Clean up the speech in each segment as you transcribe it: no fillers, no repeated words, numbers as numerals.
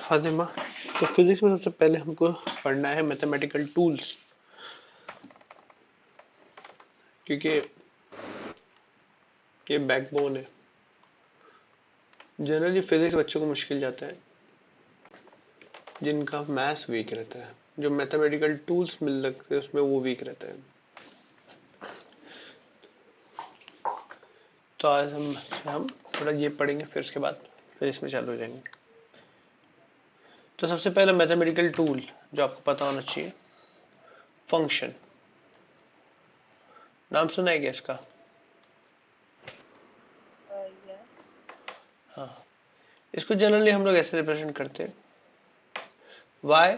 फातिमा। तो फिजिक्स में सबसे पहले हमको पढ़ना है मैथमेटिकल टूल्स, क्योंकि ये बैकबोन है। जनरली फिजिक्स बच्चों को मुश्किल जाता है जिनका मैथ्स वीक रहता है, जो मैथमेटिकल टूल्स मिल लगते हैं उसमें वो वीक रहता है। तो आज हम थोड़ा ये पढ़ेंगे, फिर उसके बाद फिजिक्स में चालू हो जाएंगे। तो सबसे पहले मैथमेटिकल टूल जो आपको पता होना चाहिए, फंक्शन। नाम सुना है क्या इसका? Yes. हाँ, इसको जनरली हम लोग ऐसे रिप्रेजेंट करते हैं, y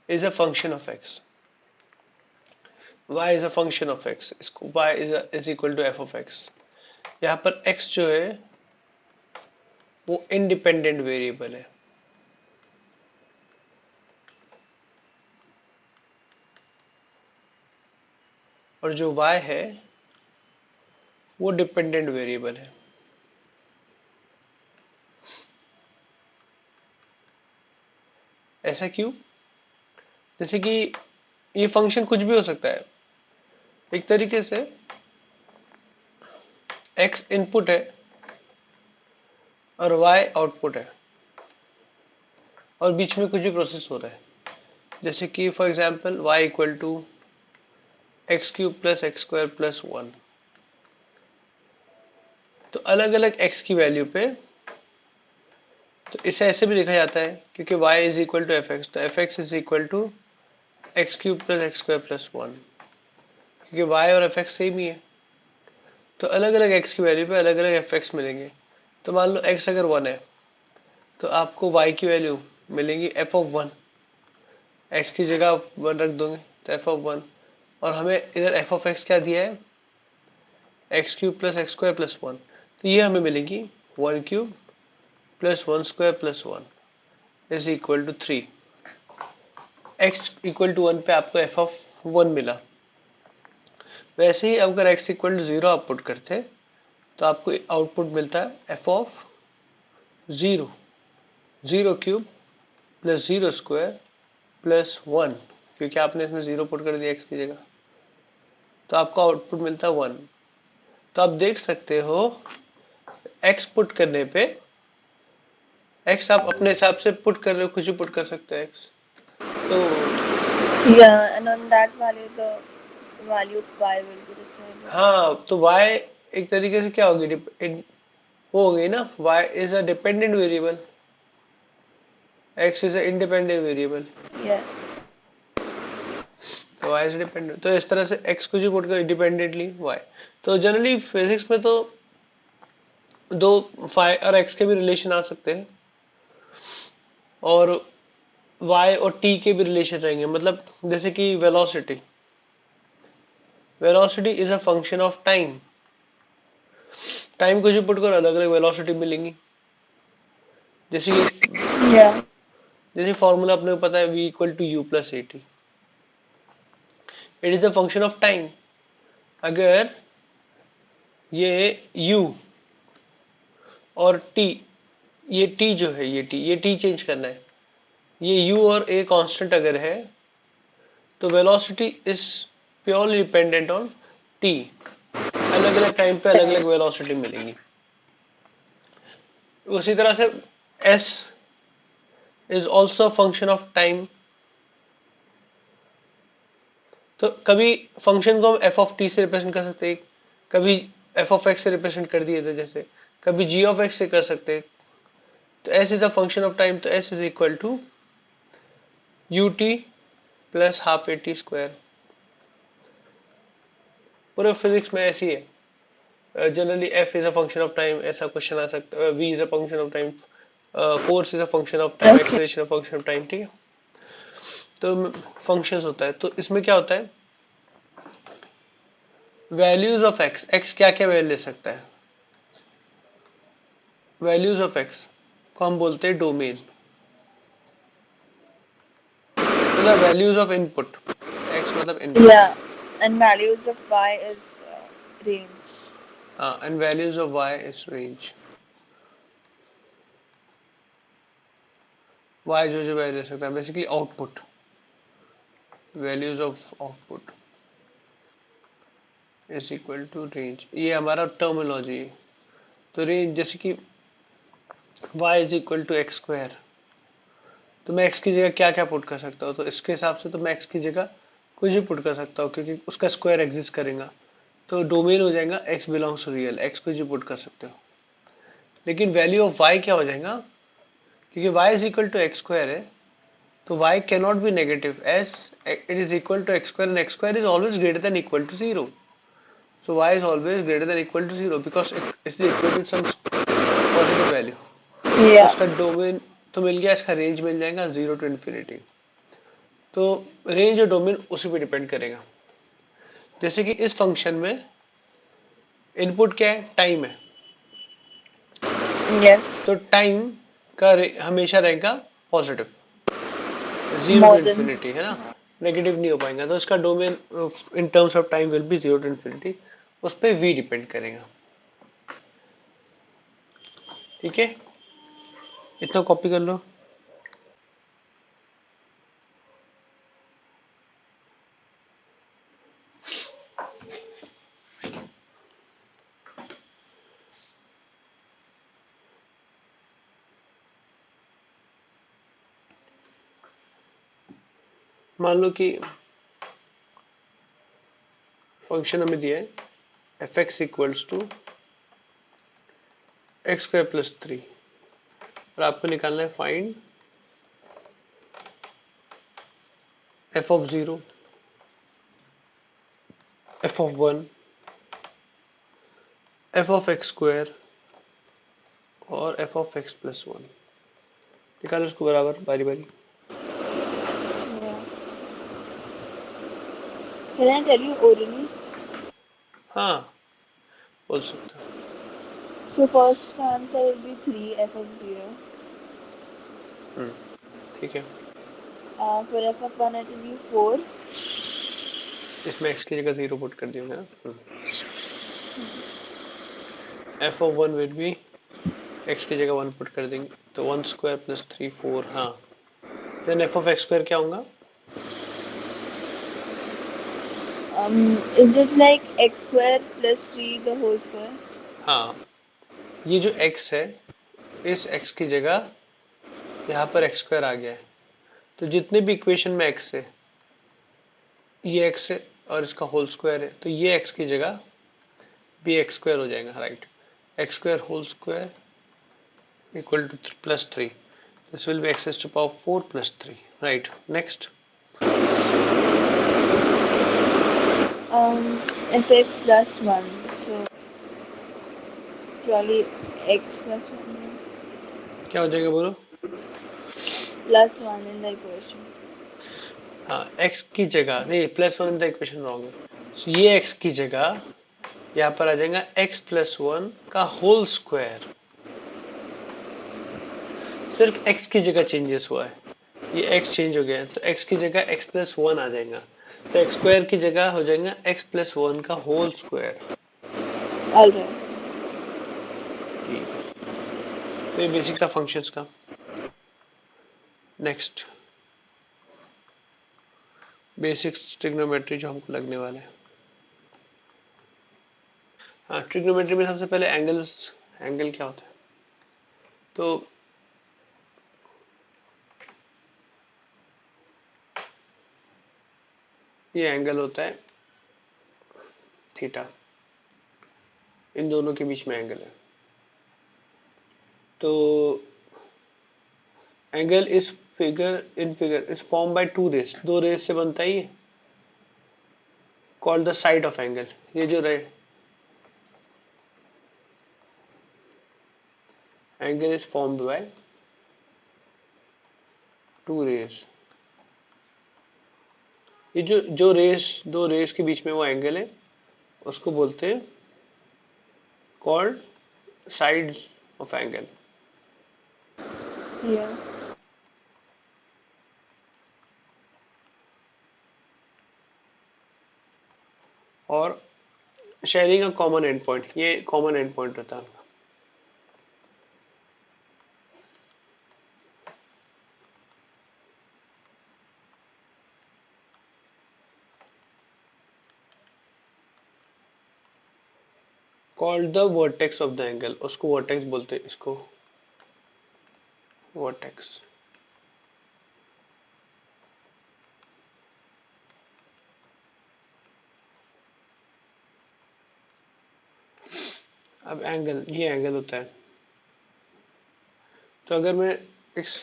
is a function of x, y is a function of x, इसको y is equal to f of x। यहाँ पर x जो है वो इंडिपेंडेंट वेरिएबल है, और जो y है वो डिपेंडेंट वेरिएबल है। ऐसा क्यों? जैसे कि ये फंक्शन कुछ भी हो सकता है। एक तरीके से x इनपुट है और y आउटपुट है, और बीच में कुछ भी प्रोसेस हो रहा है। जैसे कि for example y equal to x cube plus x square plus 1। तो अलग अलग x की वैल्यू पे तो इसे ऐसे भी लिखा जाता है, क्योंकि y is equal to f x, तो f x is equal to x cube plus x square plus 1, क्योंकि y और एफ एक्स सेम ही है। तो अलग अलग x की वैल्यू पे अलग अलग एफ एक्स मिलेंगे। तो मान लो x अगर 1 है तो आपको y की वैल्यू मिलेगी एफ ऑफ 1, x की जगह 1 रख दोगे तो एफ ऑफ 1, और हमें इधर एफ ऑफ एक्स क्या दिया है, x cube plus x square plus 1। तो ये हमें मिलेगी 1 cube plus 1 square plus 1 is equal to 3। x equal to 1 पे आपको एफ ऑफ 1 मिला। वैसे ही अगर x इक्वल टू 0 आप पुट करते तो आपको आउटपुट मिलता है F of 0, 0 cube plus 0 square plus 1, क्योंकि आपने इसमें 0 पुट कर दिया x की जगह, तो आपको आउटपुट मिलता है 1। तो आप देख सकते हो x पुट करने पे, x आप अपने हिसाब से पुट कर रहे हो, कुछ भी पुट कर सकते हो x। तो Yeah, and on that value, the value of y will be the same. हाँ, तो y एक तरीके से क्या होगी, वो हो गई ना, y is a dependent variable, x is a independent variable. Yes. तो y इज डिपेंडेंट, तो इस तरह से x को जो पुट कर इंडिपेंडेंटली y। तो जनरली फिजिक्स में तो दो फाई और x के भी रिलेशन आ सकते हैं, और y और t के भी रिलेशन रहेंगे। मतलब जैसे कि velocity, velocity is a function of time. Time को जो पुट करो अलग अलग वेलोसिटी मिलेंगी। जैसे Yeah. जैसे फॉर्मूला अपने को पता है, v equal to u plus a t, it is a function of time. अगर ये u और t, ये t जो है, ये t चेंज करना है, ये u और a कांस्टेंट अगर है तो velocity is purely dependent on t। अलग अलग टाइम पे अलग अलग वेलोसिटी मिलेंगी। उसी तरह से s is also function of time. तो कभी फंक्शन को हम एफ ऑफ टी से रिप्रेजेंट कर सकते हैं, कभी एफ ऑफ एक्स से रिप्रेजेंट कर दिए थे, जैसे कभी जी ऑफ एक्स से कर सकते हैं। तो s is a function of time, तो s is equal to u t plus half a t square. पूरे फिजिक्स में ऐसी है। Generally f is a function of time, ऐसा क्वेश्चन आ सकता है। V is a function of time, force is a function of time, Okay. Acceleration a function of time. ठीक है, तो फंक्शंस होता है। तो इसमें क्या होता है, वैल्यूज ऑफ एक्स, एक्स क्या क्या वैल्यू ले सकता है, वैल्यूज ऑफ एक्स को हम बोलते हैं डोमेन, मतलब वैल्यूज ऑफ इनपुट। एक्स मतलब इनपुट है, Yeah, and values of y is range. हाँ, and values of y is range. y जो वैल्यू ले सकता है, basically output, values of output is equal to range. ये हमारा टर्मिनोलॉजी है। तो रेंज जैसे कि y is equal to x square, तो मैं x की जगह क्या क्या पुट कर सकता हूँ, तो इसके हिसाब से तो मैं x की जगह कुछ भी पुट कर सकता हूँ क्योंकि उसका स्क्वायर एग्जिस्ट करेगा। तो डोमेन हो जाएगा x belongs to real, x कुछ भी पुट कर सकते हो। लेकिन वैल्यू ऑफ y क्या हो जाएगा, क्योंकि y is equal to x square है, तो y cannot be negative as it is equal to x square and x square is always greater than equal to zero. So y is always greater than equal to 0 because it is equal to some positive value. Yeah. इसका domain तो मिल गया, इसका range मिल जाएगा 0 to infinity। तो range और domain उसी पे depend करेगा। जैसे कि इस फंक्शन में इनपुट क्या है, टाइम है, Yes. तो टाइम का हमेशा रहेगा positive, 0 More to than. infinity है ना, नेगेटिव नहीं हो पाएगा। तो इसका domain in terms of time will be 0 to infinity, उस पर v डिपेंड करेगा। ठीक है, इतना कॉपी कर लो। मान लो कि फंक्शन हमें दिया है f x equals to x square plus 3 और आपको निकालना है find f of 0, f of 1, f of x square और एफ ऑफ एक्स प्लस 1। निकालो इसको बराबर बारी बारी। Yeah. Can I tell you orally? हाँ, बोल सकते हो। So first answer will be 3 f of 0. ठीक है, For f of 1 it will be 4. इसमें एक्स की जगह 0 पुट कर दिया ना। F of 1 will be, x की जगह 1 पुट कर देंगे तो 1 स्क्वायर प्लस 3 4। हाँ, then f of x square क्या होगा, Is it like x square plus 3 the whole square? हाँ, ये जो x है इस x की जगह यहाँ पर एक्स स्क्वायर आ गया है, तो जितने भी इक्वेशन में x है, ये x है और इसका होल स्क्वायर है, तो ये x की जगह भी एक्स स्क्वायर हो जाएगा, right. X square whole square equal to plus 3, this will be x to power 4 plus 3, right. Next, fx plus 1. So probably x plus 1. क्या हो जाएगा बोलो। Plus 1 in the equation. हाँ, x की जगह नहीं, plus 1 in the equation wrong है। So, ये x की जगह यहाँ पर आ जाएगा x प्लस 1 का होल स्क्वायर, सिर्फ x की जगह चेंजेस हुआ है, ये x चेंज हो गया है, तो x की जगह x प्लस 1 आ जाएगा, तो एक्स स्क्वायर की जगह हो जाएगा x प्लस 1 का होल स्क्वायर। Alright. ठीक है, तो ये बेसिक था फंक्शंस का। नेक्स्ट, बेसिक्स ट्रिग्नोमेट्री जो हमको लगने वाला है। हाँ, ट्रिग्नोमेट्री में सबसे पहले एंगल्स, एंगल क्या होता है, तो ये एंगल होता है थीटा, इन दोनों के बीच में एंगल है। तो एंगल इस figure in figure is form by two rays, दो रेस से बनता है ये, called the side of angle. ये जो ray angle is formed by two rays, ये जो रेस, दो रेस के बीच में वो एंगल है, उसको बोलते हैं called sides of angle. Yeah. और sharing a common and point, ये कॉमन एंड पॉइंट होता है। Called the vertex of the angle, उसको वर्टेक्स बोलते हैं, इसको वर्टेक्स। अब एंगल, ये एंगल होता है। तो अगर मैं इस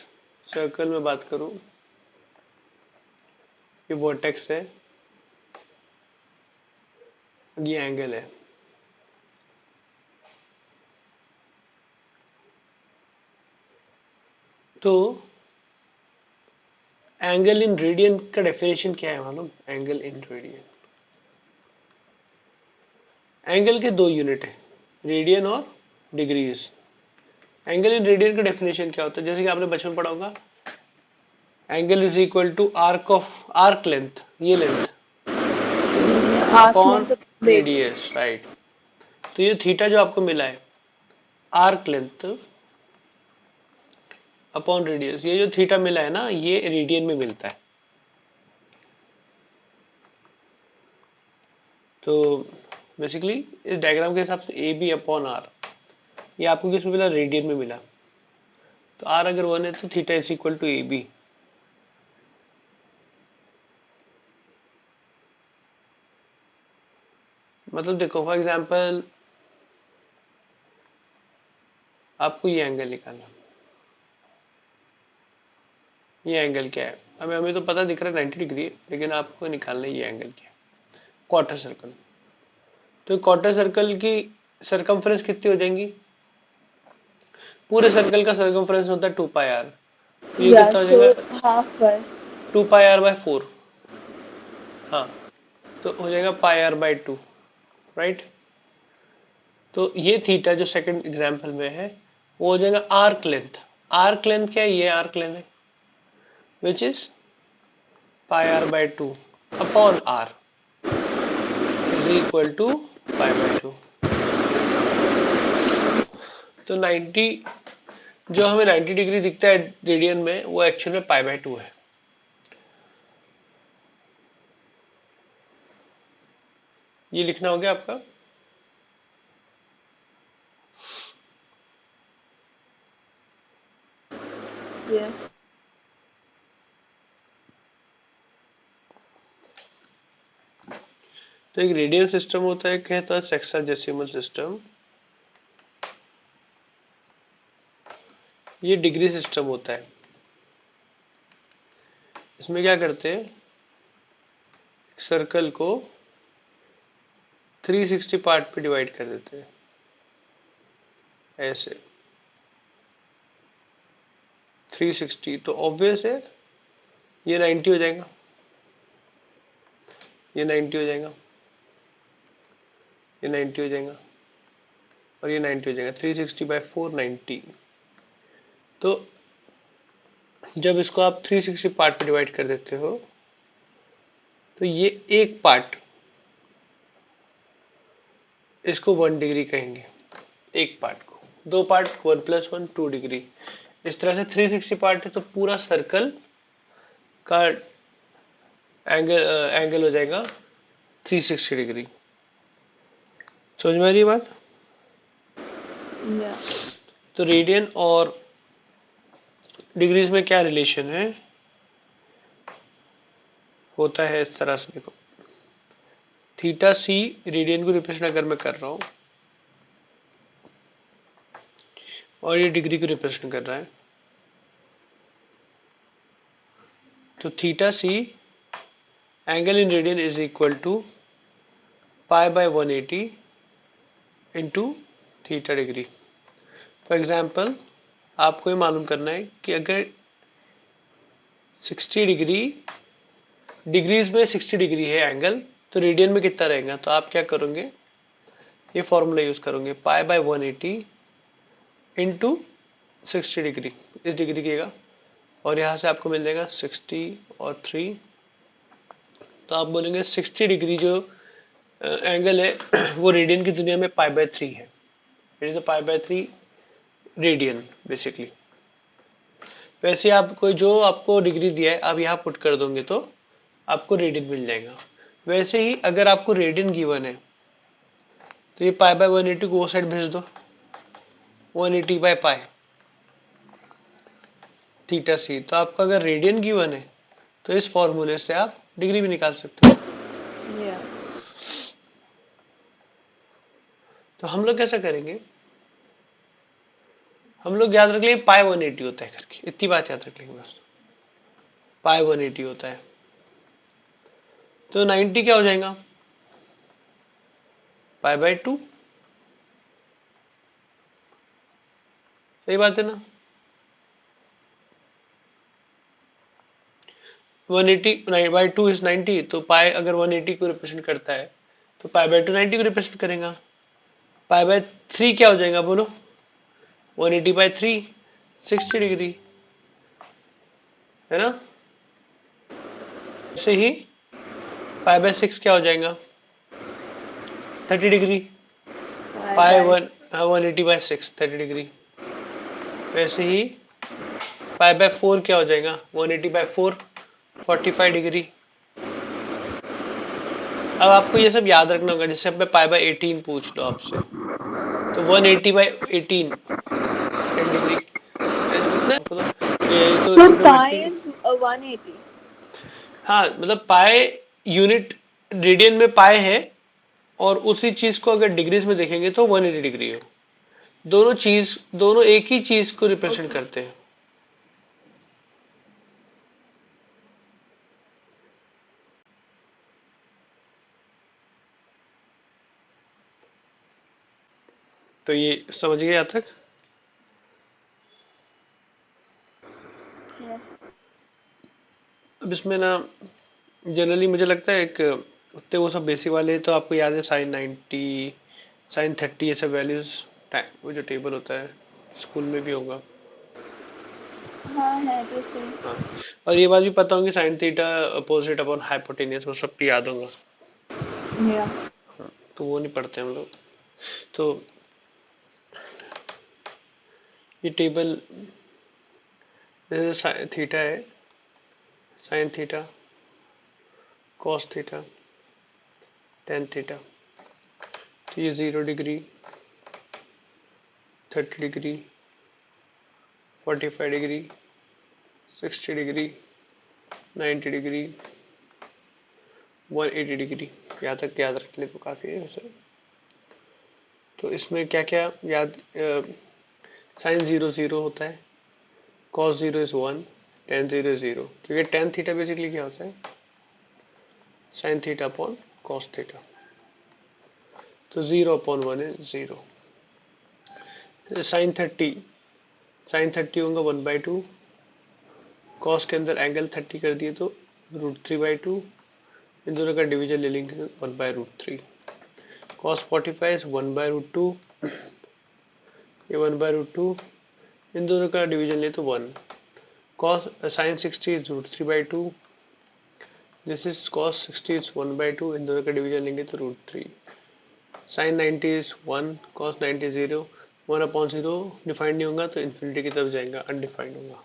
सर्कल में बात करूं, ये वर्टेक्स है, ये एंगल है। तो एंगल इन रेडियन का डेफिनेशन क्या है मालूम? एंगल इन रेडियन, एंगल के दो यूनिट है, रेडियन और डिग्रीज। एंगल इन रेडियन का डेफिनेशन क्या होता है? जैसे कि आपने बचपन पढ़ा होगा, angle is equal to arc length, ये length arc upon length radius, right. तो ये थीटा जो आपको मिला है, आर्क लेंथ अपॉन रेडियस, ये जो थीटा मिला है ना, ये रेडियन में मिलता है। तो बेसिकली इस डायग्राम के हिसाब से ए बी अपॉन आर, ये आपको किस में मिला? रेडियन में मिला। तो आर अगर 1 है तो theta is equal to a b. मतलब देखो, फॉर एग्जांपल आपको ये एंगल निकालना, ये एंगल क्या है? हमें तो पता दिख रहा है 90 डिग्री है, लेकिन आपको निकालना है ये एंगल क्या है। क्वार्टर सर्कल, तो क्वार्टर सर्कल की सरकमफ्रेंस कितनी हो जाएंगी? पूरे सर्कल का सरकमफ्रेंस होता है 2 पाई आर, तो ये या कितना हो सो जाएगा? हाफ पर 2 पाई आर बाय 4। हाँ, तो हो जाएगा पाई आर बाय 2, राइट। तो ये थीटा जो सेकंड एग्जांपल में है, वो हो जाएगा आर्क लेंथ। आर्क लेंथ क्या है? ये आर्क लेंथ है, which is pi r by 2 upon r is equal to pi by 2। तो 90, जो हमें 90 डिग्री दिखता है रेडियन में, वो एक्चुअल में पाई बाय 2 है। ये लिखना हो गया आपका। यस। तो एक रेडियन सिस्टम होता है, कहता है सेक्साडेसिमल सिस्टम। ये डिग्री सिस्टम होता है। इसमें क्या करते हैं, सर्कल को 360 पार्ट पे डिवाइड कर देते हैं, ऐसे 360। तो ऑब्वियस है ये 90 हो जाएगा, ये 90 हो जाएगा, ये 90 हो जाएगा, और ये 90 हो जाएगा। 360 बाय 4 90। तो जब इसको आप 360 पार्ट पे डिवाइड कर देते हो, तो ये एक पार्ट, इसको 1 डिग्री कहेंगे, एक पार्ट को। दो पार्ट 1 + 1 2 डिग्री। इस तरह से 360 पार्ट है, तो पूरा सर्कल का एंगल हो जाएगा 360 डिग्री। समझ में आ रही है बात? या तो रेडियन और डिग्रीज में क्या रिलेशन है, होता है इस तरह से। देखो, थीटा सी रेडियन को रिप्रेजेंट अगर मैं कर रहा हूं, और ये डिग्री को रिप्रेजेंट कर रहा है, तो theta c angle in radian is equal to pi by 180 into theta degree. For example आपको ये मालूम करना है कि अगर 60 डिग्री, डिग्रीज में 60 डिग्री है एंगल, तो रेडियन में कितना रहेगा? तो आप क्या करोगे, ये फॉर्मूला यूज करोगे, पाई बाय 180 इंटू 60 डिग्री, इस डिग्री का, और यहाँ से आपको मिल जाएगा 60 और 3। तो आप बोलेंगे 60 डिग्री जो एंगल है वो रेडियन की दुनिया में पाई बाय 3 है। It is pi by 3 radian basically. वैसे आप कोई जो आपको डिग्री दिया है, आप यहाँ पुट कर दोगे तो आपको रेडियन मिल जाएगा। वैसे ही अगर आपको रेडियन गिवन है, तो ये पाई बाय 180 को वो साइड भेज दो, 180 बाय पाई थीटा सी। तो आपका अगर रेडियन गिवन है तो इस फॉर्मूले से आप डिग्री भी निकाल सकते हो। Yeah. तो हम लोग कैसा करेंगे, हम लोग याद रख लेंगे पाई 180 होता है करके, इतनी बात याद रख लेंगे बस, पाई 180 होता है। तो 90 क्या हो जाएगा, पाई बाय 2, सही बात है ना। 180 बाई 2 इज 90, तो पाई अगर 180 को रिप्रेजेंट करता है तो पाई बाय 2 90 को रिप्रेजेंट करेगा। पाई बाय 3 क्या हो जाएगा बोलो, 180 बाय 3 60 डिग्री, है ना। ऐसे ही पाई बाय 6 क्या हो जाएगा, 30 degree. Pi pi by 180 by 6 30 degree. वैसे ही पाई बाय 4 क्या हो जाएगा, 180 बाय 4 45 डिग्री। अब आपको ये सब याद रखना होगा, जैसे अब पाई बाय 18 पूछ लो आपसे, तो 180 बाय 18 10 डिग्री। मतलब ये तो so pi ट्रिग्नोमेट्री। is 180. हाँ मतलब पाई यूनिट रेडियन में पाई है, और उसी चीज को अगर डिग्रीज में देखेंगे तो 180 डिग्री है। दोनों एक ही चीज को रिप्रेजेंट Okay. करते हैं। तो ये समझ गए यहाँ तक। Yes. अब इसमें ना जनरली मुझे लगता है एक उतने वो सब बेसिक वाले तो आपको याद है, साइन 90 साइन 30 ये सब वैल्यूज, वो जो टेबल होता है स्कूल में भी होगा। हाँ है तो सही. हाँ, और ये बात भी पता होगी, sine theta opposite upon hypotenuse, वो सब भी याद होगा। Yeah. हाँ, तो वो नहीं पढ़ते हम लोग। तो ये टेबल जैसे थीटा है, sine theta, cos theta, tan theta, तो ये 0 degree, 30 degree, 45 degree, 60 degree, 90 degree, 180 degree, यहाँ तक याद रख ले तो काफ़ी है वैसे। तो इसमें क्या क्या याद, साइन 0 0 होता है, कॉस 0 इज 1, टेन 0 इज 0, क्योंकि टेन थीटा बेसिकली क्या होता है, sine theta upon cos theta. तो 0 अपॉन 1 इज 0। साइन 30, साइन 30 होगा 1/2, कॉस के अंदर एंगल 30 कर दिए तो √3/2, इन दोनों का डिवीजन ले लेंगे 1/√3। कॉस 45 इज 1/√2, ये 1/√2, इन दोनों का डिवीजन ले तो 1। Cos sine 60 is √3/2, this is cos 60 is 1/2, इन दोनों का डिवीजन लेंगे तो √3। साइन 90 इज 1, कॉस 90 0, 1/0 डिफाइंड नहीं होगा तो इन्फिनिटी की तरफ जाएगा, अनडिफाइंड होगा।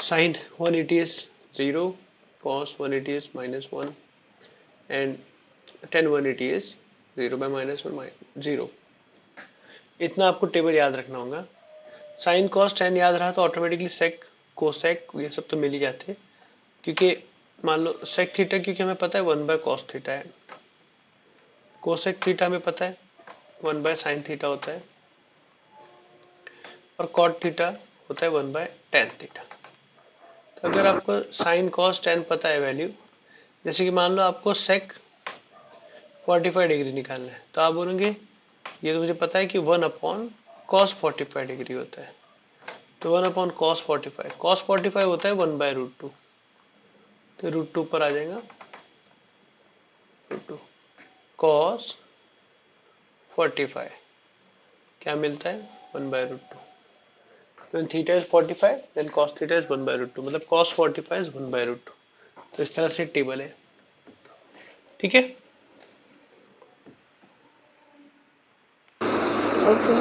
Sin 180 is 0, cos 180 is -1, and tan 180 is 0 by -1 0। इतना आपको टेबल याद रखना होगा। साइन कॉस टेन याद रहा तो ऑटोमेटिकली सेक कोसेक ये सब तो मिल ही जाते, क्योंकि मान लो सेक थीटा क्योंकि हमें पता है 1/cos थीटा है, कोसेक थीटा हमें पता है 1/sin थीटा होता है, और कॉट थीटा होता है 1/tan थीटा। तो अगर आपको साइन कॉस टेन पता है वैल्यू, जैसे कि मान लो आपको सेक 45 डिग्री निकालना है, तो आप बोलेंगे ये तो मुझे पता है कि 1/cos 45 डिग्री होता है, तो 1/cos 45, cos 45 होता है 1/√2, तो √2 पर आ जाएगा, √2 cos 45 क्या मिलता है 1/√2। When theta is 45 then cos theta is 1/√2, मतलब cos 45 is 1/√2। तो इस तरह से टेबल है, ठीक है। Okay.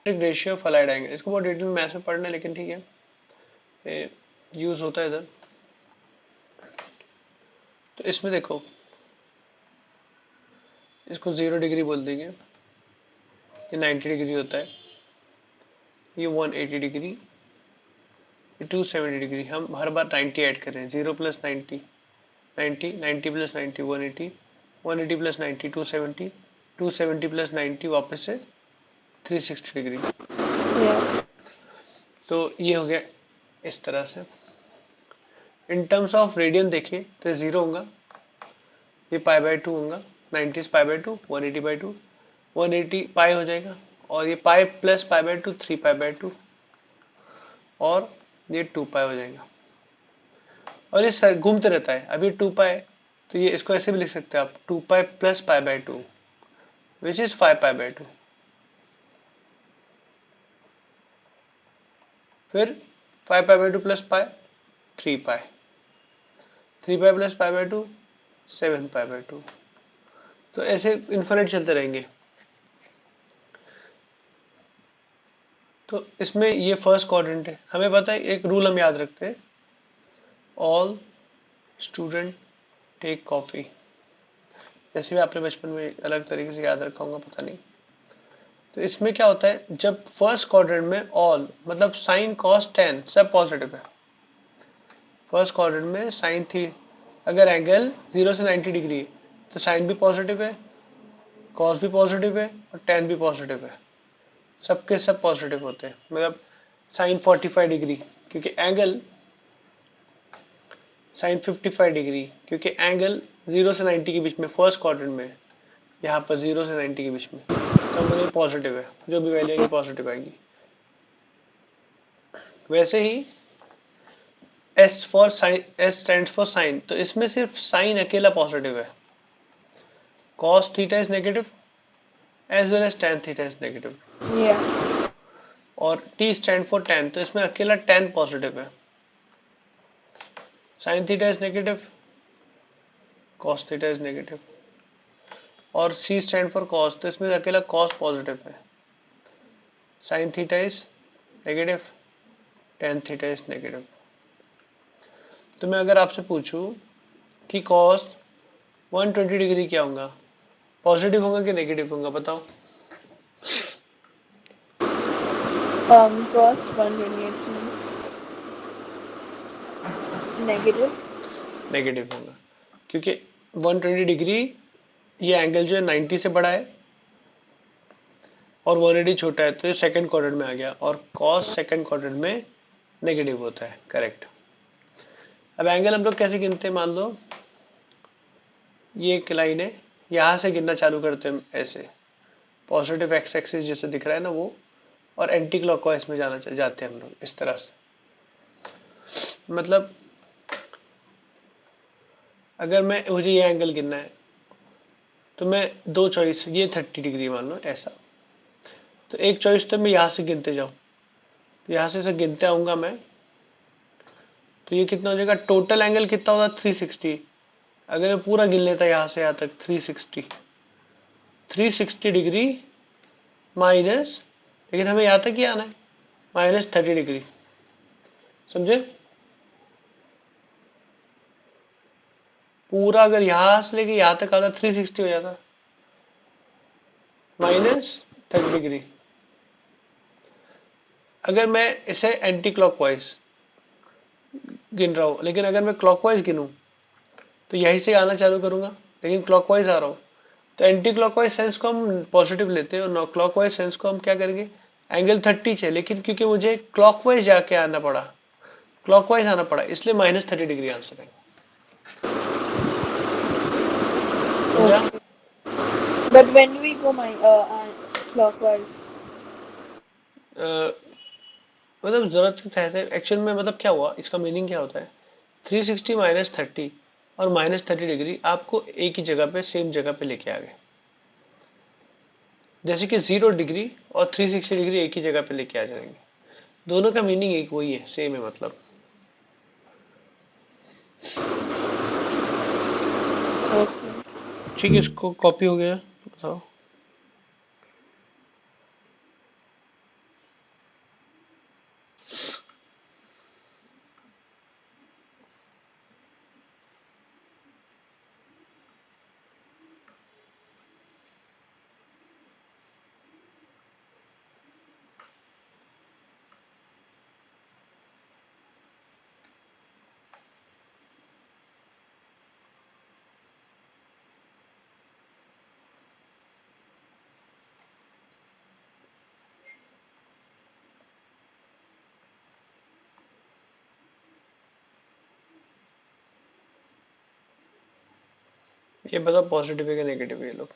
Ratio of allied angle, इसको बहुत डिटेल में मैथ्स में पढ़ना है, लेकिन ठीक है यूज होता है इधर। तो इसमें देखो, इसको 0 डिग्री बोल देंगे, ये 90 डिग्री होता है, ये 180 डिग्री, ये 270 डिग्री। हम हर बार 90 ऐड कर रहे हैं, 0 प्लस 90 90, 90 प्लस 90 180, 180 प्लस 90 270, 270 प्लस 90 वापस से 360 डिग्री। Yeah. तो ये हो गया इस तरह से। इन टर्म्स ऑफ रेडियन देखें तो 0 होगा, ये पाई बाय 2 होगा, 90 पाई बाय 2, 180 बाय 2, 180 पाई हो जाएगा, और ये pi plus pi by 2 3 pi by 2, और ये 2 पाई हो जाएगा। और ये सर घूमते रहता है, अब ये 2 पाई, तो ये इसको ऐसे भी लिख सकते हैं आप, 2 pi plus pi by 2 which is 5 pi by 2, फिर 5 पाई by 2 plus pi 3 pi, 3 pi plus pi by 2 7 pi by 2। तो ऐसे इन्फिनिट चलते रहेंगे। तो इसमें ये फर्स्ट क्वाड्रेंट है, हमें पता है एक रूल हम याद रखते हैं, ऑल स्टूडेंट टेक कॉफी। जैसे भी आपने बचपन में अलग तरीके से याद रखा होगा, पता नहीं। तो इसमें क्या होता है, जब फर्स्ट क्वाड्रेंट में ऑल मतलब साइन कॉस टेन सब पॉजिटिव है, फर्स्ट क्वाड्रेंट में साइन थी, अगर एंगल 0 से 90 डिग्री है तो साइन भी पॉजिटिव है, कॉस भी पॉजिटिव है, और टेन भी पॉजिटिव है, सबके सब पॉजिटिव होते हैं। मतलब साइन 45 डिग्री क्योंकि एंगल, साइन 55 डिग्री क्योंकि एंगल 0 से 90 के बीच में फर्स्ट क्वाड्रेंट में, यहाँ पर 0 से 90 के बीच में, तो मतलब पॉजिटिव है, जो भी वैल्यू आएगी पॉजिटिव आएगी। वैसे ही s for sine, s stands for sine, तो इसमें सिर्फ साइन अकेला पॉजिटिव है, cos theta is negative as well as tan theta is negative. Yeah. और टी स्टैंड फॉर टेन, तो इसमें अकेला टेन पॉजिटिव है, sine theta is negative, cos theta is negative. और सी स्टैंड फॉर कॉस, तो इसमें अकेला कॉस पॉजिटिव है, sine theta is negative, tan theta is negative. तो मैं अगर आपसे पूछूं कि कॉस 120 डिग्री क्या होगा, पॉजिटिव होगा कि नेगेटिव होगा, बताओ। Cos 128 negative. नेगेटिव होगा क्योंकि 120 डिग्री ये एंगल जो है 90 से बड़ा है और 180 छोटा है, तो ये सेकंड क्वाड्रेंट में आ गया, और कॉस सेकंड क्वाड्रेंट में नेगेटिव होता है, करेक्ट। अब एंगल हम लोग कैसे गिनते हैं, मान लो ये एक लाइन है, यहां से गिनना चालू करते हैं ऐसे, पॉजिटिव एक्स एक्सिस जैसे दिख रहा है ना वो, और एंटी क्लॉकवाइज में जाते हैं हम लोग इस तरह से। मतलब अगर मुझे ये एंगल गिनना है तो मैं दो चॉइस, ये 30 डिग्री मान लो ऐसा, तो एक चॉइस तो मैं यहाँ से गिनते जाऊँ, तो यहाँ से गिनते आऊंगा मैं, तो ये कितना हो जाएगा, टोटल एंगल कितना होगा 360। अगर मैं पूरा गिन लेता यहाँ से यहाँ तक 360 डिग्री माइनस, लेकिन हमें यहाँ तक ही आना है, माइनस 30 डिग्री, समझे। पूरा अगर यहां से लेके यहां तक आता 360 हो जाता, माइनस 30 डिग्री। अगर मैं इसे एंटी क्लॉकवाइज गिन रहा हूं, लेकिन अगर मैं क्लॉकवाइज गिनूं तो यहीं से आना चालू करूंगा, लेकिन क्लॉकवाइज आ रहा हूं, तो एंटी क्लॉकवाइज सेंस को हम पॉजिटिव लेते हैं, और नॉन क्लॉकवाइज सेंस को हम क्या करेंगे, एंगल 30 है, लेकिन क्योंकि मुझे क्लॉकवाइज जाके आना पड़ा, क्लॉकवाइज आना पड़ा, इसलिए माइनस 30 डिग्री आंसर है। Okay. But when we go clockwise, मतलब जरूरत के तहत है एक्चुअल में, मतलब क्या हुआ, इसका मीनिंग क्या होता है, 360 माइनस 30 और माइनस 30 डिग्री आपको एक ही जगह पे, सेम जगह पे लेके आ गए, जैसे कि 0 डिग्री और 360 डिग्री एक ही जगह पे लेके आ जाएंगे, दोनों का मीनिंग एक वही है, सेम है मतलब। okay. ठीक है, इसको कॉपी हो गया, बताओ। ये बताओ पॉजिटिव है कि नेगेटिव है ये लोग।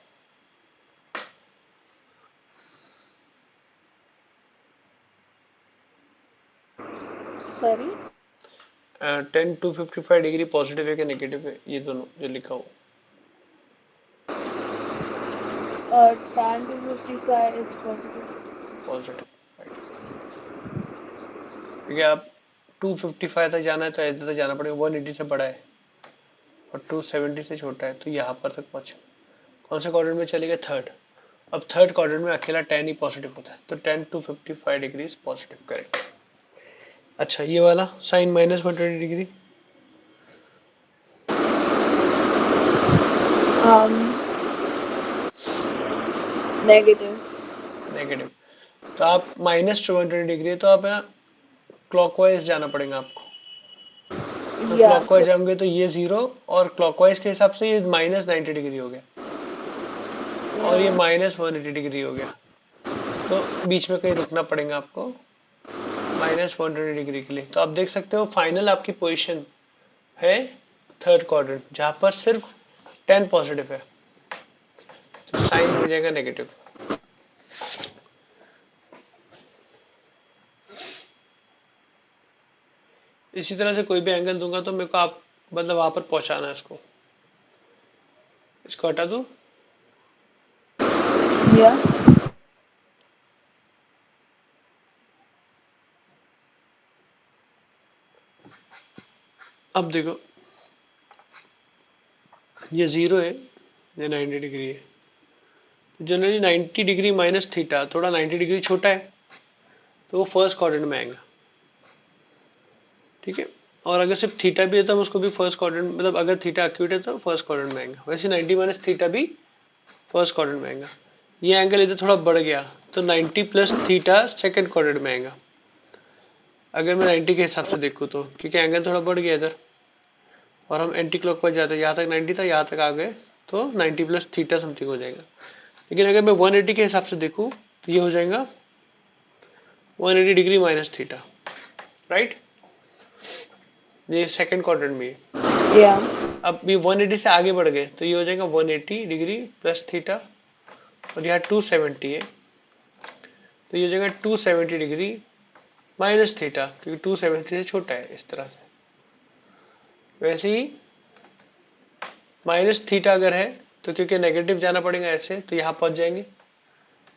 सॉरी 10 to 55 डिग्री पॉजिटिव है कि नेगेटिव है, ये दोनों जो लिखा हो। tan 255 is positive. पॉजिटिव, क्योंकि आप 255 तक जाना है तो ऐसे तक जाना पड़ेगा, 180 से बड़ा है और 270 से छोटा है, तो यहाँ पर तक पहुँचे। कौन से क्वाड्रेंट में चलेगा? थर्ड। अब थर्ड क्वाड्रेंट में अकेला 10 ही पॉजिटिव होता है, तो 10 to 55 डिग्री पॉजिटिव करेक्ट। अच्छा ये वाला साइन -120 डिग्री, नेगेटिव। नेगेटिव। तो आप -120 डिग्री है तो आप यहाँ क्लॉकवाइज जाना पड़ेगा आपको। तो या क्लॉकवाइज जाओगे तो ये 0 और क्लॉकवाइज के हिसाब से ये -90 डिग्री हो गया और ये -180 डिग्री हो गया, तो बीच में कहीं रुकना पड़ेगा आपको -120 डिग्री के लिए। तो आप देख सकते हो फाइनल आपकी पोजीशन है थर्ड क्वाड्रेंट, जहां पर सिर्फ 10 पॉजिटिव है, तो साइन हो जाएगा नेगेटिव। इसी तरह से कोई भी एंगल दूंगा तो मेरे को आप मतलब वहां पर पहुंचाना है इसको। इसको हटा दूं, या अब देखो ये 0 है, ये 90 डिग्री है, जनरली 90 डिग्री माइनस थीटा, थोड़ा 90 डिग्री छोटा है तो वो फर्स्ट क्वाड्रेंट में आएगा, ठीक है। और अगर सिर्फ थीटा भी है तो हम उसको भी फर्स्ट क्वाड्रेंट, मतलब अगर थीटा एक्यूट है तो फर्स्ट क्वाड्रेंट में आएगा। वैसे 90 माइनस थीटा भी फर्स्ट क्वाड्रेंट में आएगा। ये एंगल इधर थोड़ा बढ़ गया तो 90 प्लस थीटा सेकंड क्वाड्रेंट में आएगा, अगर मैं 90 के हिसाब से देखूँ तो, क्योंकि एंगल थोड़ा बढ़ गया इधर और हम एंटी क्लॉक पर जाते हैं, यहाँ तक 90 था, यहाँ तक आ गए तो 90 प्लस थीटा समथिंग हो जाएगा। लेकिन अगर मैं 180 के हिसाब से देखूँ तो ये हो जाएगा 180 डिग्री माइनस थीटा, राइट। ये सेकंड क्वाड्रेंट में है। या अब ये 180 से आगे बढ़ गए तो ये हो जाएगा 180 डिग्री प्लस थीटा और यहाँ 270 है तो ये हो जाएगा 270 डिग्री माइनस थीटा, क्योंकि 270 से छोटा है इस तरह से। वैसे ही माइनस थीटा अगर है तो क्योंकि नेगेटिव जाना पड़ेगा ऐसे, तो यहाँ पहुंच जाएंगे,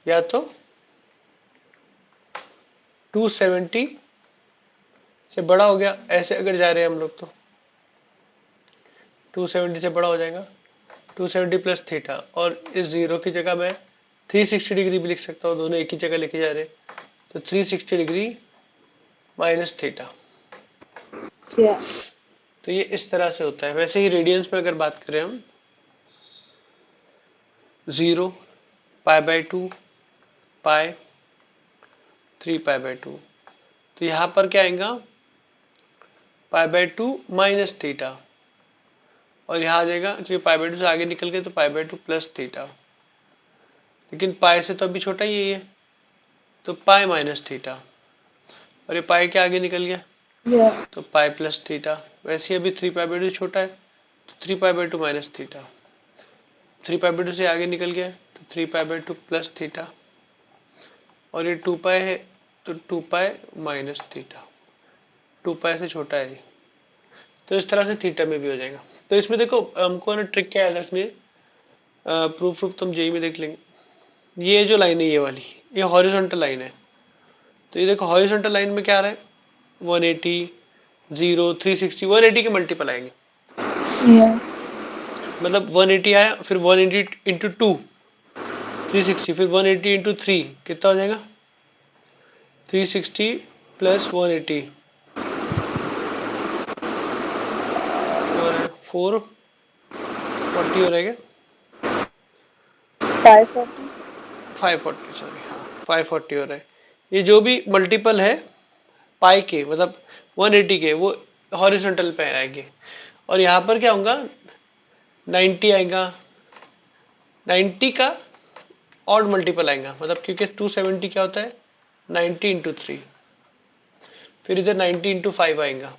या तो 270 से बड़ा हो गया ऐसे अगर जा रहे हैं हम लोग तो 270 से बड़ा हो जाएगा 270 प्लस थीटा, और इस जीरो की जगह मैं 360 डिग्री भी लिख सकता हूँ, दोनों एक ही जगह लिखे जा रहे हैं, तो 360 डिग्री माइनस थीटा। या तो ये इस तरह से होता है। वैसे ही रेडियंस में अगर बात करें हम 0, π/2, पाई, 3π/2, तो यहाँ पर क्या आएगा π/2 माइनस थीटा, और यहाँ आ जाएगा क्योंकि π/2 से आगे निकल गए तो π/2 प्लस थीटा, लेकिन पाई से तो अभी छोटा ही है तो पाई माइनस थीटा, और ये पाई के आगे निकल गया या तो पाई प्लस थीटा। वैसे ही अभी 3π/2 छोटा है तो 3π/2 माइनस थीटा, 3π/2 से आगे निकल गया तो 3π/2 प्लस थीटा, और ये 2π है तो 2π माइनस थीटा, 2π से छोटा है, तो इस तरह से थीटा में भी हो जाएगा। तो इसमें देखो हमको ना ट्रिक क्या है इसमें, प्रूफ तुम जेई में देख लेंगे। ये जो लाइन है ये वाली, ये हॉरिजॉन्टल लाइन है, तो ये देखो हॉरिजॉन्टल लाइन में क्या आ रहा है 180, 0, 360, 180 के मल्टीपल आएंगे, या मतलब 180 आया, फिर 180 इंटू 2 360, फिर 180 इंटू 3 कितना हो जाएगा 360 प्लस 180 440 हो रहेगा 540 540, सॉरी हाँ 540 हो रहा है। ये जो भी मल्टीपल है पाई के, मतलब 180 के, वो हॉरिजॉन्टल पे आएंगे, और यहाँ पर क्या होगा 90 आएगा, 90 का ऑड मल्टीपल आएगा, मतलब क्योंकि 270 क्या होता है 90 इंटू 3, फिर इधर 90 इंटू 5 आएगा,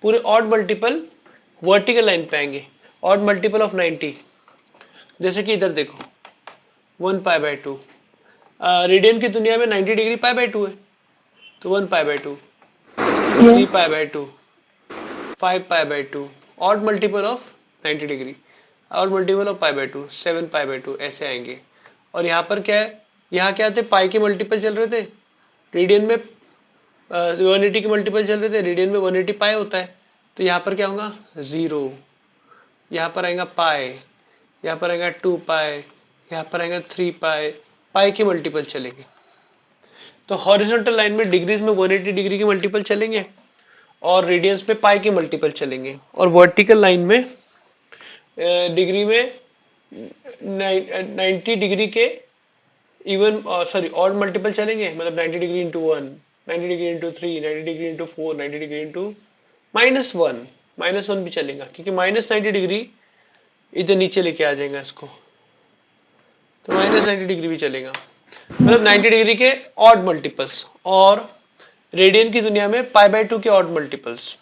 पूरे ऑड मल्टीपल वर्टिकल लाइन पे आएंगे, ऑड मल्टीपल ऑफ 90, जैसे कि इधर देखो 1 पाई बाय 2, रेडियन की दुनिया में 90 डिग्री पाई बाय 2 है, तो 1 पाई by 2, 3 Yes. Pi by 2, 5 pi by 2, odd multiple of 90 degree, odd multiple of pi by 2, 7 pi by 2, ऐसे आएंगे। और यहाँ पर क्या है, यहाँ क्या थे, पाई के मल्टीपल चल रहे थे, रेडियन में 180 के मल्टीपल चल रहे थे, रेडियन में 180 पाई होता है, तो यहाँ पर क्या होगा 0, यहाँ पर आएगा पाई, यहाँ पर आएगा 2 पाई, यहाँ पर आएगा 3 पाई, पाई के मल्टीपल चलेंगे। तो हॉरिजॉन्टल लाइन में डिग्रीज में 180 डिग्री के मल्टीपल चलेंगे और रेडियंस में पाई के मल्टीपल चलेंगे, और वर्टिकल लाइन में डिग्री में 90 डिग्री के इवन सॉरी ऑड मल्टीपल चलेंगे, मतलब 90 degree into 1, 90 degree into 3, 90 degree into 4, 90 degree into -1, -1 भी चलेगा, क्योंकि -90 डिग्री इधर नीचे लेके आ जाएगा इसको, तो -90 डिग्री भी चलेगा, मतलब 90 डिग्री के ऑड मल्टीपल्स, और रेडियन की दुनिया में पाई बाय 2 के odd multiples,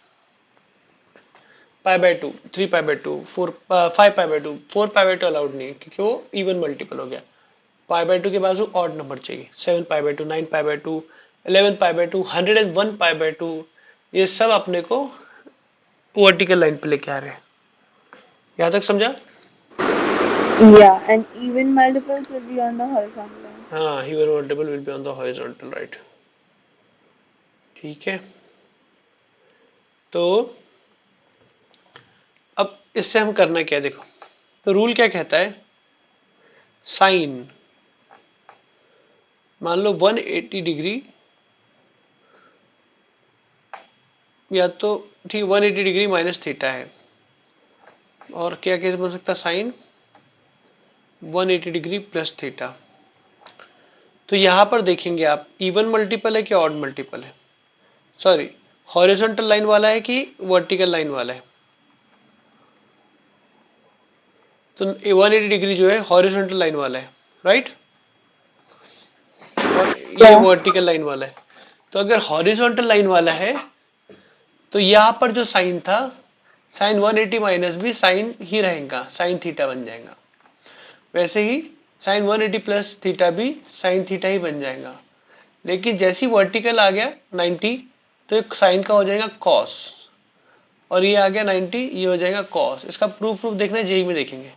pi by 2, 3 pi by 2, 4, 5 pi by 2, 4 pi by 2 allowed नहीं है क्योंकि वो इवन मल्टीपल हो गया, पाई बाय 2 के बाजू ऑड नंबर चाहिए, 7 पाई by 2, 9 pi by 2, 11 pi by 2, 101 pi by 2, ये सब अपने को वर्टिकल लाइन पे लेके आ रहे हैं। यहां तक समझा? Yeah, and even multiples will be on the horizontal line. हाँ, even multiple will be on the horizontal, right. ठीक है, तो अब इससे हम करना क्या, देखो तो रूल क्या कहता है, साइन, मान लो 180 डिग्री, या तो ठीक 180 डिग्री माइनस थीटा है, और क्या केस बन सकता है, साइन 180 डिग्री प्लस थीटा। तो यहां पर देखेंगे आप, इवन मल्टीपल है कि ऑड मल्टीपल है, सॉरी हॉरिजॉन्टल लाइन वाला है कि वर्टिकल लाइन वाला है, तो 180 डिग्री जो है हॉरिजॉन्टल लाइन वाला है, राइट, और ये Yeah. वर्टिकल लाइन वाला है। तो अगर हॉरिजॉन्टल लाइन वाला है तो यहां पर जो साइन था, साइन 180 माइनस भी साइन ही रहेगा, साइन थीटा बन जाएगा, वैसे ही साइन 180 प्लस थीटा भी साइन थीटा ही बन जाएगा। लेकिन जैसी वर्टिकल आ गया 90, तो एक साइन का हो जाएगा कॉस, और ये आ गया 90, ये हो जाएगा कॉस। इसका प्रूफ देखना है, जेई में देखेंगे,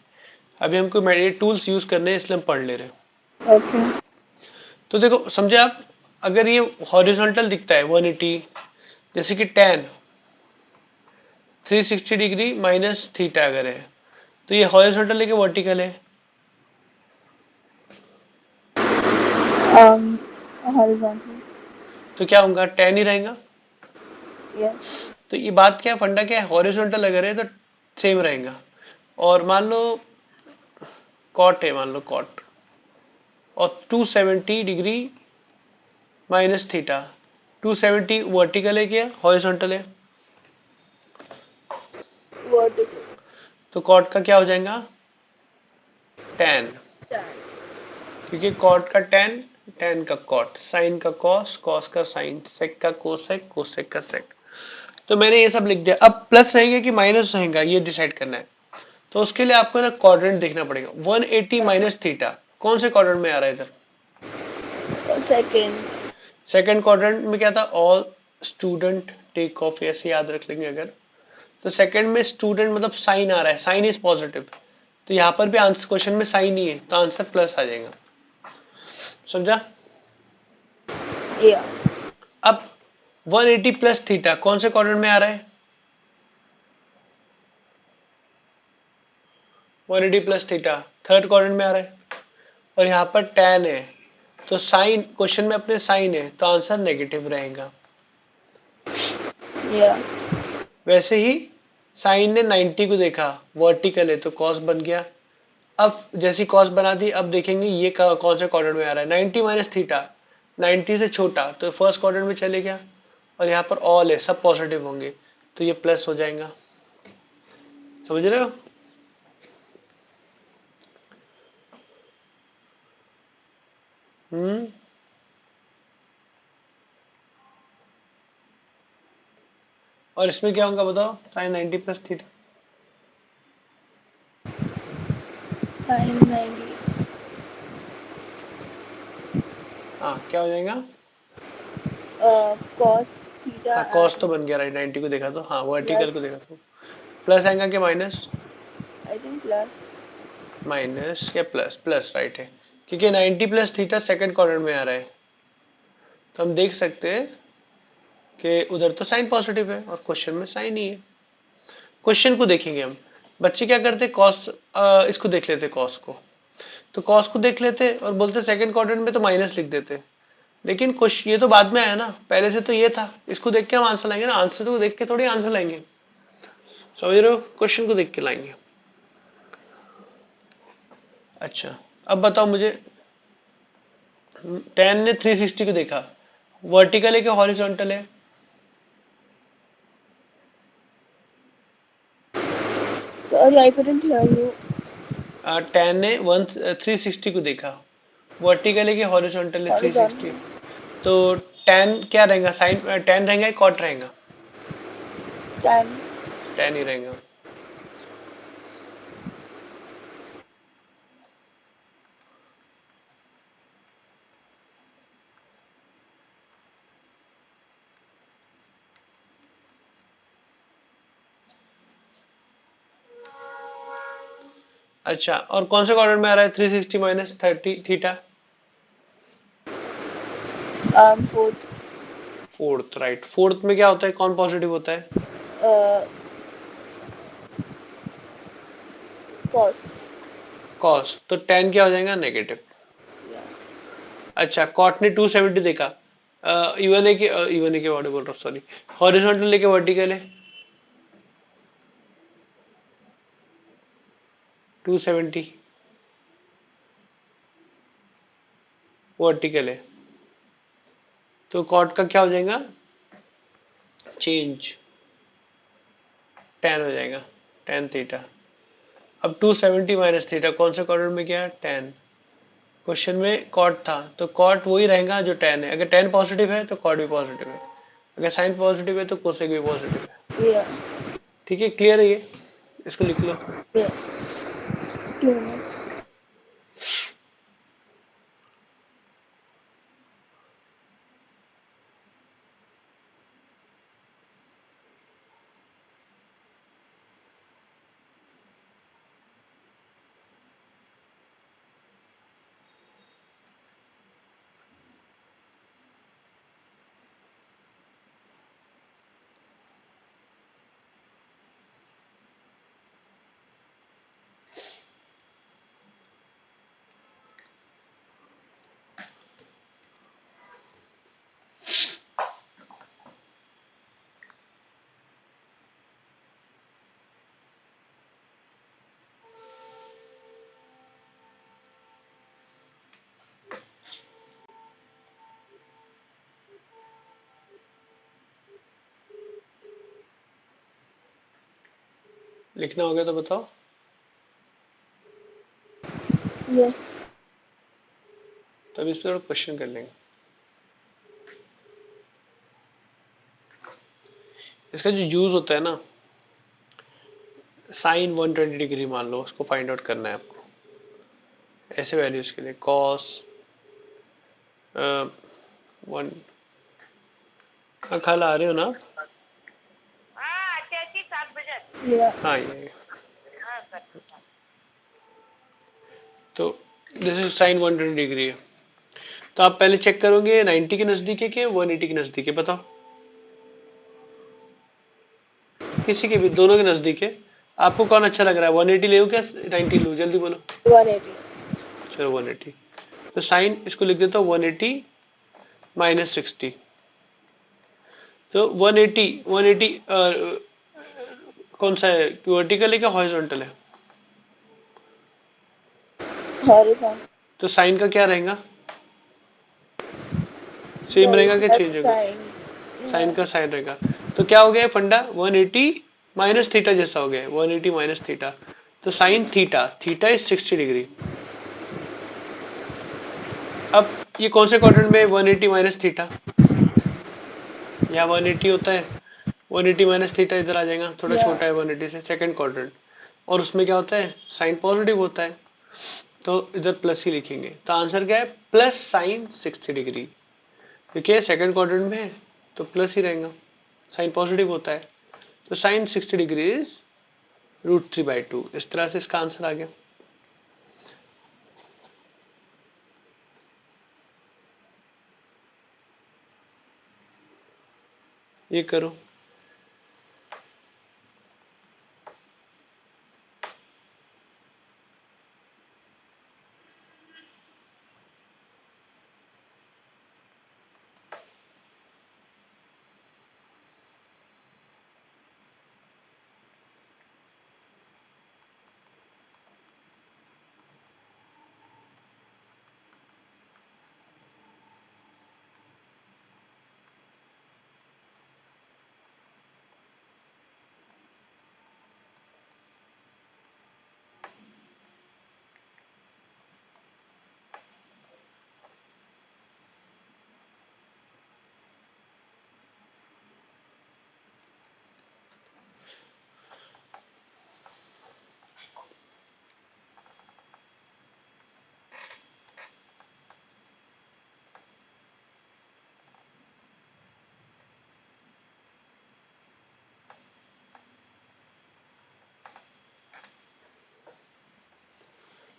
अभी हमको टूल्स यूज करने हैं इसलिए हम पढ़ ले रहे हैं। Okay. तो देखो समझे आप, अगर ये हॉरिजॉन्टल दिखता है 180, जैसे कि tan 360 डिग्री माइनस थीटा अगर है, तो ये हॉरिजॉन्टल है कि वर्टिकल है, Horizontal. तो क्या होगा, tan ही रहेगा। Yes. तो ये बात क्या है, फंडा क्या है, हॉरिजॉन्टल अगर है तो सेम रहेगा, और मान लो कॉट है, मान लो कॉट, और 270 डिग्री माइनस थीटा, 270 वर्टिकल है क्या हॉरिजॉन्टल है, Vertical. तो कॉट का क्या हो जाएगा, tan, Tan. क्योंकि कॉट का tan, tan का कॉट, साइन का कॉस, कॉस का साइन, सेक का कोसेक, कोसेक का सेक। तो मैंने ये सब लिख दिया। अब प्लस रहेगा कि माइनस रहेगा ये डिसाइड करना है, तो उसके लिए आपको ना क्वाड्रेंट देखना पड़ेगा। 180 माइनस थीटा कौन से क्वाड्रेंट में आ रहा है इधर, Second. सेकंड क्वाड्रेंट में क्या था, ऑल स्टूडेंट टेक ऑफ, ऐसे याद रख लेंगे अगर, तो सेकंड में स्टूडेंट मतलब साइन आ रहा है, साइन इज पॉजिटिव, तो यहाँ पर भी आंसर क्वेश्चन में साइन ही है, तो आंसर प्लस आ जाएगा, समझा। Yeah. अब 180 प्लस थीटा कौन से क्वाड्रेंट में आ रहा है, 180 प्लस थीटा थर्ड क्वाड्रेंट में आ रहा है, और यहाँ पर tan है, तो साइन क्वेश्चन में अपने साइन है, तो आंसर नेगेटिव रहेगा। Yeah. वैसे ही साइन ने 90 को देखा, वर्टिकल है तो कॉस बन गया। अब जैसी कॉस बना दी, अब देखेंगे ये कौन से क्वाड्रेंट में आ रहा है, 90 माइनस थीटा 90 से छोटा, तो फर्स्ट क्वाड्रेंट में चले गया, और यहाँ पर ऑल है, सब पॉजिटिव होंगे, तो ये प्लस हो जाएगा, समझ रहे हो। और इसमें क्या होगा बताओ, साइन 90 प्लस थीटा, sin 90 हाँ क्या हो जाएगा? cos theta हाँ कॉस तो and बन गया राइट, 90 को देखा तो, हाँ वर्टिकल plus को देखा तो प्लस आएगा कि minus? I think plus minus या प्लस? प्लस राइट है, क्योंकि 90 प्लस थीटा सेकंड क्वाड्रेंट में आ रहा है, तो हम देख सकते हैं कि उधर तो साइन पॉजिटिव है और क्वेश्चन में साइन ही है। क्वेश्चन को देखेंगे हम, बच्चे क्या करते कॉस, इसको देख लेते कॉस को, तो कॉस को देख लेते और बोलते सेकंड क्वाड्रेंट में तो माइनस लिख देते, लेकिन कुछ ये तो बाद में आया ना, पहले से तो ये था, इसको देख के हम आंसर लाएंगे ना, आंसर को देख के थोड़ी आंसर लाएंगे, समझ रहे हो, क्वेश्चन को देख के लाएंगे। अच्छा अब बताओ मुझे, टेन ने 360 को देखा, वर्टिकल है कि हॉरिजॉन्टल है? sorry I couldn't hear you. Ten ने 360 को देखा, वर्टिकल है कि हॉरिजॉन्टल है 360? Horizontal तो टेन क्या रहेगा, साइन टेन रहेगा या कॉट रहेगा? tan टेन ही रहेगा। अच्छा और कौन से क्वाड्रेंट में आ रहा है 360 minus 30 theta? fourth fourth right, fourth में क्या होता है, कौन पॉजिटिव होता है? uh, cos कॉस, तो टेन क्या हो जाएगा, नेगेटिव। yeah अच्छा कॉट ने 270 देखा, इवन है कि इवन है के वर्ड बोल रहा हूँ सॉरी, हॉरिजॉन्टल है कि वर्टिकल है? 270 वर्टिकल है, तो कॉट का क्या हो जाएगा, चेंज, टेन हो जाएगा, टेन थीटा। अब 270 माइनस थीटा कौन से क्वाड्रेंट में गया, टेन, क्वेश्चन में कॉट था तो कॉट वही रहेगा जो टेन है, अगर टेन पॉजिटिव है तो कॉट भी पॉजिटिव है, अगर साइन पॉजिटिव है तो कोसेक भी पॉजिटिव है। yeah ठीक है, क्लियर है ये, इसको लिख लो। yes 2 minutes. लिखना हो गया तो बताओ। Yes तब इस पर क्वेश्चन कर लेंगे। इसका जो यूज होता है ना, साइन 120 डिग्री मान लो, उसको फाइंड आउट करना है आपको, ऐसे वैल्यूज के लिए कॉस वन, खाला आ रहे हो ना आप? yeah हाँ ये, तो दिस इज साइन 120 डिग्री है, तो आप पहले चेक करोगे 90 के नजदीक है कि 180 के नजदीक है, बताओ, किसी के भी, दोनों के नजदीक है, आपको कौन अच्छा लग रहा है, 180 ले क्या 90 लूं, जल्दी बोलो। 180 चलो 180, तो साइन इसको लिख देता हूँ 180 माइनस 60, तो 180 कौन सा है, वर्टिकल है क्या हॉरिजॉन्टल है? horizontal तो साइन का क्या रहेगा, सेम रहेगा क्या plus चेंज होगा? sin साइन yeah का साइन रहेगा, तो क्या हो गया फंडा 180 माइनस थीटा जैसा हो गया, 180 माइनस थीटा, तो sine theta, theta is 60 degree. अब ये कौन से क्वाड्रेंट में 180 माइनस थीटा, यहाँ 180 होता है, 180 माइनस थीटा इधर आ जाएगा, थोड़ा yeah छोटा है 180 से, सेकंड क्वाड्रेंट, और उसमें क्या होता है, साइन पॉजिटिव होता है, तो इधर प्लस ही लिखेंगे। तो आंसर क्या है, प्लस साइन 60 डिग्री, क्योंकि सेकंड क्वाड्रेंट में है तो प्लस ही रहेगा, साइन पॉजिटिव होता है। तो साइन 60 डिग्री इज √3/2। इस तरह से इसका आंसर आ गया। ये करो।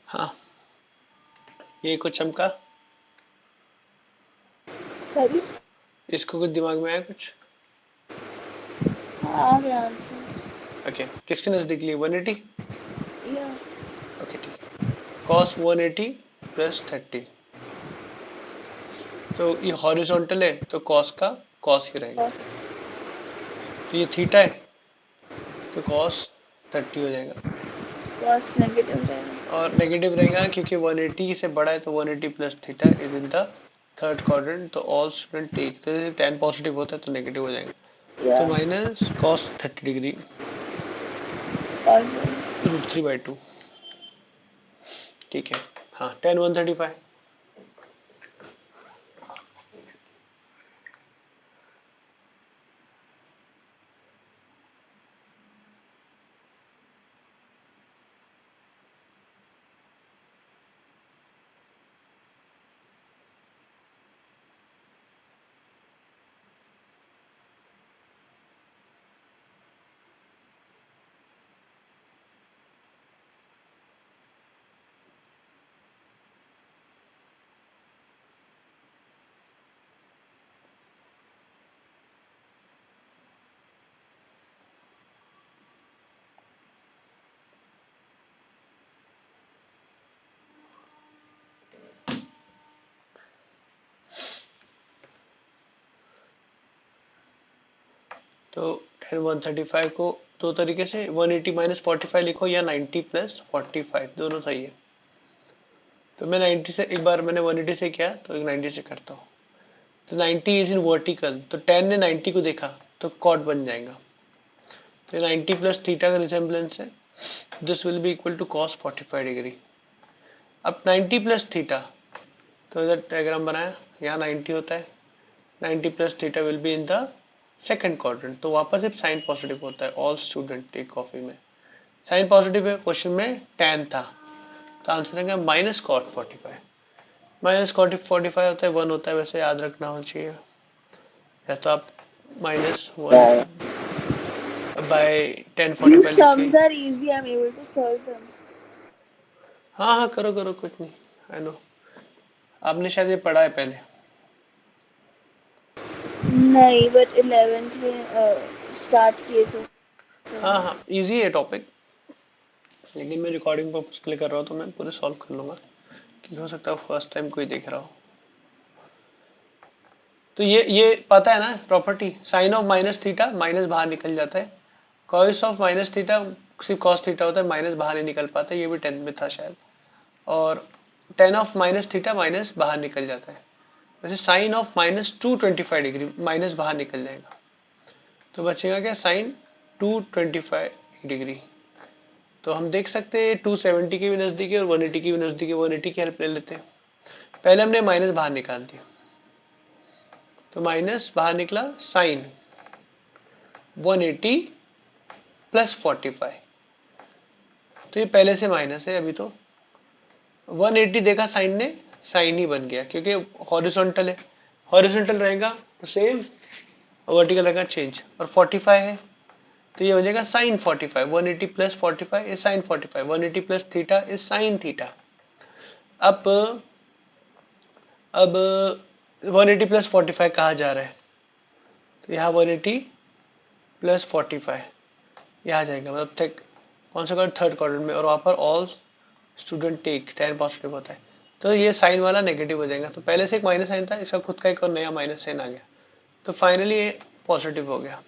हाँ, ये कुछ चमका, सॉरी। इसको कुछ दिमाग में आया कुछ? हाँ, आ गया आंसर। ओके, किसके नजदीक लिए, 180? या ओके ठीक है। cos 180 प्लस 30, तो ये हॉरिजॉन्टल है तो cos का cos ही रहेगा। कॉस तो ये थीटा है तो cos 30 हो जाएगा, कॉस नेगेटिव रहेगा। और नेगेटिव रहेगा क्योंकि 180 से बड़ा है, तो 180 plus theta is in the third quadrant. तो ऑल स्टूडेंट टेक, तो जैसे tan पॉजिटिव होता है तो नेगेटिव हो जाएगा। या तो माइनस cos 30 डिग्री और √3/2। ठीक है। हाँ, tan 135। तो tan 135 को दो तरीके से, 180 माइनस 45 लिखो या 90 प्लस 45, दोनों सही है। तो मैं 90 से, एक बार मैंने 180 से किया तो एक 90 से करता हूँ। तो 90 इज इन वर्टिकल, तो tan ने 90 को देखा तो कॉट बन जाएगा। तो 90 प्लस थीटा का रिसेम्बलेंस है, this will be equal to cos 45 degree. अब 90 प्लस थीटा, तो इधर डायग्राम बनाया, यहाँ 90 होता है, 90 plus theta will be in the second quadrant. तो वापस सिर्फ साइन पॉजिटिव होता है। ऑल स्टूडेंट टेक कॉपी में साइन पॉजिटिव है, क्वेश्चन में tan था, तो आंसर है माइनस कॉट 45। माइनस कॉट 45 होता है 1 होता है, वैसे याद रखना होना चाहिए। या तो आप -1 yeah. बाय tan These 45 लिख के, sums are easy. I'm able to solve them. हाँ हाँ करो करो, कुछ नहीं, आई नो, आपने शायद ये पढ़ा है पहले। नहीं, but 11th में स्टार्ट किए थे। हाँ हाँ इजी है टॉपिक, लेकिन मैं रिकॉर्डिंग पर्पज के लिए कर रहा हूँ तो मैं पूरे सॉल्व कर लूँगा, क्योंकि हो सकता है फर्स्ट टाइम कोई देख रहा हो। तो ये पता है ना property, sine of minus theta minus बाहर निकल जाता है, कॉस ऑफ माइनस थीटा सिर्फ कॉस थीटा होता है, माइनस बाहर नहीं निकल पाता, ये भी 10th में था शायद। और ten of minus theta minus बाहर निकल जाता है। वैसे साइन ऑफ -225 डिग्री माइनस बाहर निकल जाएगा, तो बचेगा क्या, साइन 225 डिग्री। तो हम देख सकते हैं 270 के भी नजदीक है और 180 की भी नजदीक है। 180 की हेल्प ले लेते हैं, पहले हमने माइनस बाहर निकाल दिया, तो माइनस बाहर निकला साइन 180 प्लस 45, तो ये पहले से माइनस है अभी, तो 180 देखा साइन ने, साइन ही बन गया क्योंकि हॉरिजॉन्टल है, हॉरिजॉन्टल रहेगा तो सेम, वर्टिकल रहेगा चेंज। और 45 है तो ये हो जाएगा sine 45, 180 plus 45 is sine 45, 180 plus theta is sine theta. अब 180 प्लस 45 कहाँ जा रहा है, तो यहाँ 180 प्लस 45 यहाँ जाएगा, मतलब टेक कौन सा क्वाड्रेंट, थर्ड क्वाड्रेंट में, और वहाँ पर ऑल स्टूडेंट टेक 10 पॉजिटिव होता है, तो ये साइन वाला नेगेटिव हो जाएगा। तो पहले से एक माइनस साइन था, इसका खुद का एक और नया माइनस साइन आ गया, तो फाइनली ये पॉजिटिव हो गया।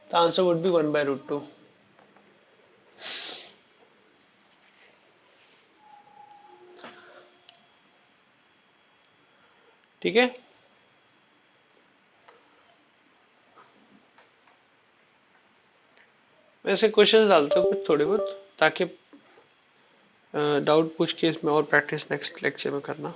तो आंसर वुड बी 1/√2। ठीक है, वैसे क्वेश्चंस डालते हो कुछ थोड़े बहुत, ताकि डाउट पूछ के इसमें और प्रैक्टिस नेक्स्ट लेक्चर में करना।